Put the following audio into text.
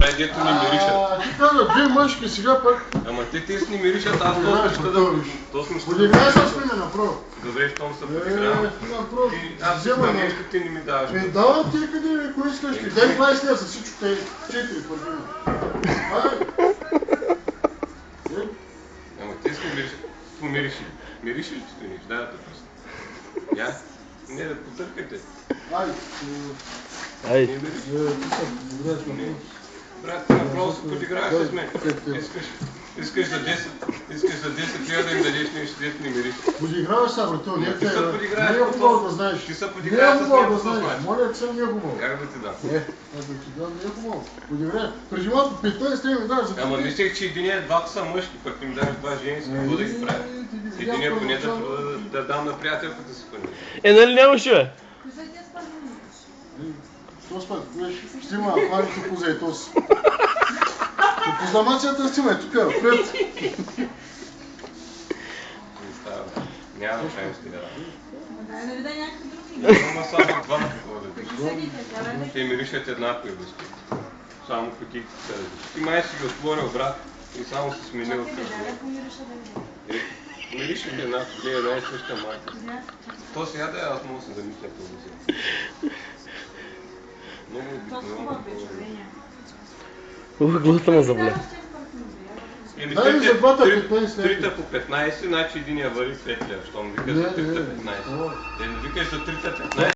Прави дето ни миришат. Ти каза, две мъжки сега пък. Ама те си ни миришат, аз точно ще подиграй с мене направо. Добре, щом се подигравам. Аз взема нещо, ти не ми даваш. Давам ти къде, кой искаш ти. Дай 20 лева за всичко, те 4 първина. Ама ти си помириш ли? Мириш ли ти стоиш? Да, да просто. Я? Не, да потъркате. Ай. Брат, направо се подиграваш с мен. Искаш за 10 лева да им дадеш нещо, дето не мириш. Подиграваш се, брат, не Ти се подиграваш. Не е хубаво да знаеш. Ти се подиграваш с мен, какво значи? Моля, че не е хубаво. Как да ти дам? Не е хубаво. Подиграваш. Преди малко 15 лева ми даш за... Ама мислех, че единия двата са мъжки, пък им даш два женски, какво да ги прави? Единия поне да дам на приятелката си поне. Нали нямаше, бе? Тос път, ще има хвалите по заетос. По познамацията ще има, тук, пред. Няма шанс да дам. Дай да ви дай някакви други. Ама само два какво да дадеш. Те миришат еднакво и близки. Само кутийките са различни. Ти май си ги отворил, брат, и само си сменил към това. Миришат еднакво, те една и съща марка. То сега да аз мога да се замисля по това. Много обикновено. Глата ме заболя. Дай ми за двата 15 трите по 15, значи единия вари 5 лева, щом викаш за 315. Не викаш за 315,